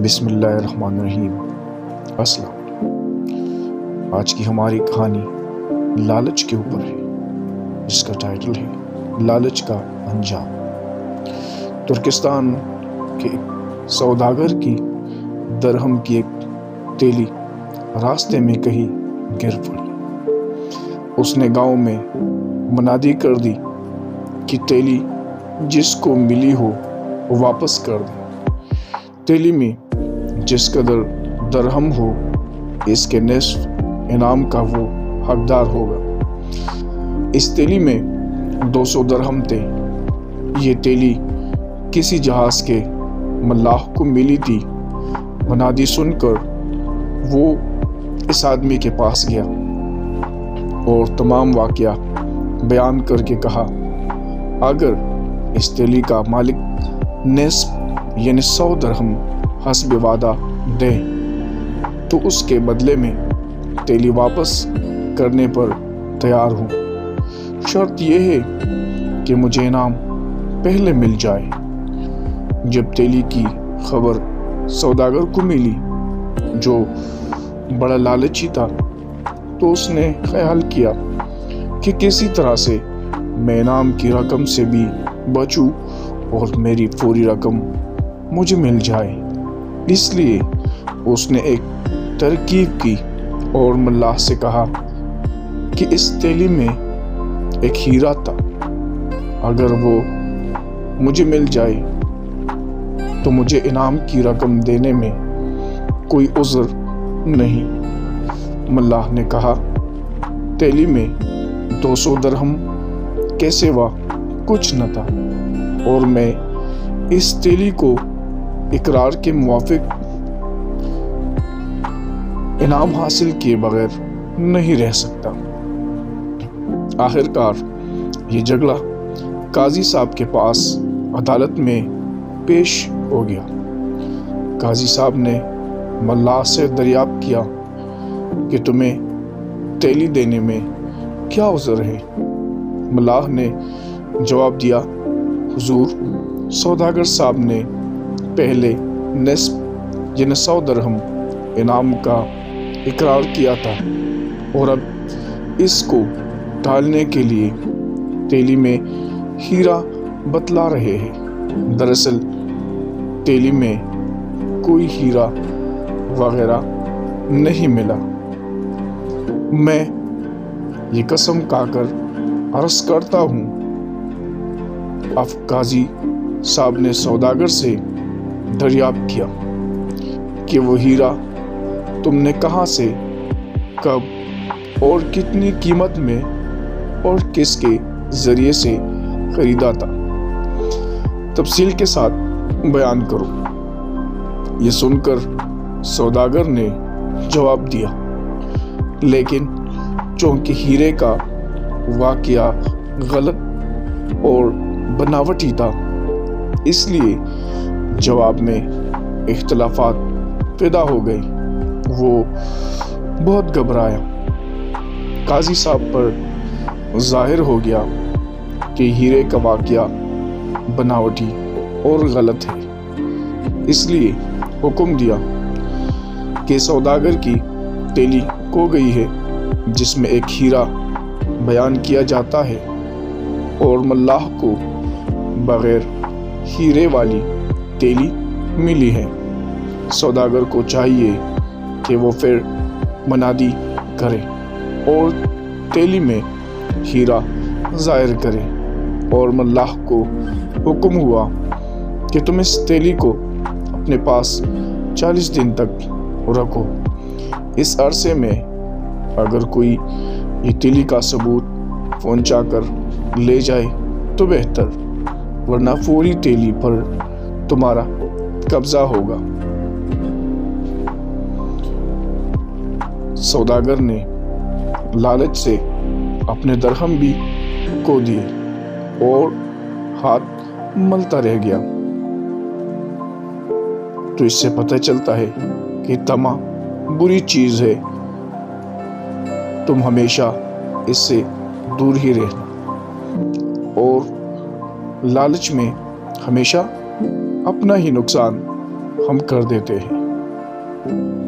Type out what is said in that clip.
بسم اللہ الرحمن الرحیم۔ السلام۔ آج کی ہماری کہانی لالچ کے اوپر ہے، جس کا ٹائٹل ہے لالچ کا انجام۔ ترکستان کے ایک سوداگر کی درہم کی ایک تیلی راستے میں کہیں گر پڑی۔ اس نے گاؤں میں منادی کر دی کہ تیلی جس کو ملی ہو وہ واپس کر دے۔ تیلی میں جس قدر درہم ہو، اس کے نصف انعام کا وہ حقدار ہوگا۔ اس تیلی میں 200 درہم تھے۔ یہ تیلی کسی جہاز کے ملاح کو ملی تھی۔ منادی سن کر وہ اس آدمی کے پاس گیا اور تمام واقعہ بیان کر کے کہا، اگر اس تیلی کا مالک نصف یعنی 100 درہم حسب وعدہ دے تو اس کے بدلے میں تیلی واپس کرنے پر تیار ہوں۔ شرط یہ ہے کہ مجھے انعام پہلے مل جائے۔ جب تیلی کی خبر سوداگر کو ملی، جو بڑا لالچی تھا، تو اس نے خیال کیا کہ کسی طرح سے میں انعام کی رقم سے بھی بچوں اور میری پوری رقم مجھے مل جائے۔ اس لیے اس نے ایک ترکیب کی اور ملاح سے کہا کہ اس تیلی میں ایک ہیرا تھا، اگر وہ مجھے مل جائے تو مجھے انعام کی رقم دینے میں کوئی عذر نہیں۔ ملاح نے کہا، تیلی میں 200 درہم کے سوا کچھ نہ تھا، اور میں اس تیلی کو اقرار کے موافق انعام حاصل کیے بغیر نہیں رہ سکتا۔ آخرکار یہ جھگڑا قاضی صاحب کے پاس عدالت میں پیش ہو گیا۔ قاضی صاحب نے ملاح سے دریافت کیا کہ تمہیں تیلی دینے میں کیا عذر ہے؟ ملاح نے جواب دیا، حضور، سوداگر صاحب نے پہلے نصف یعنی 100 درہم انعام کا اقرار کیا تھا، اور اب اس کو ٹالنے کے لیے تیلی میں ہیرا بتلا رہے ہیں۔ دراصل تیلی میں کوئی ہیرا وغیرہ نہیں ملا۔ میں یہ قسم کھا کر عرض کرتا ہوں۔ اب قاضی صاحب نے سوداگر سے دریافت کیا کہ وہ ہیرا تم نے کہاں سے، کب اور کتنی قیمت میں اور کس کے ذریعے سے خریدا تھا، تفصیل کے ساتھ بیان کرو۔ یہ سن کر سوداگر نے جواب دیا، لیکن چونکہ ہیرے کا واقعہ غلط اور بناوٹی تھا، اس لیے جواب میں اختلافات پیدا ہو گئے۔ وہ بہت گھبرایا۔ قاضی صاحب پر ظاہر ہو گیا کہ ہیرے کا واقعہ بناوٹی اور غلط ہے، اس لیے حکم دیا کہ سوداگر کی تیلی کھو گئی ہے، جس میں ایک ہیرا بیان کیا جاتا ہے، اور ملاح کو بغیر ہیرے والی تیلی ملی ہے۔ سوداگر کو چاہیے کہ وہ پھر منادی کرے اور تیلی میں ہیرا ظاہر کرے، اور ملاح کو حکم ہوا کہ تم اس تیلی کو اپنے پاس 40 دن تک رکھو۔ اس عرصے میں اگر کوئی یہ تیلی کا ثبوت پہنچا کر لے جائے تو بہتر، ورنہ فوری تیلی پر تمہارا قبضہ ہوگا۔ سوداگر نے لالچ سے اپنے درہم بھی کھو دیے اور ہاتھ ملتا رہ گیا۔ تو اس سے پتہ چلتا ہے کہ طمع بری چیز ہے، تم ہمیشہ اس سے دور ہی رہنا، اور لالچ میں ہمیشہ اپنا ہی نقصان ہم کر دیتے ہیں۔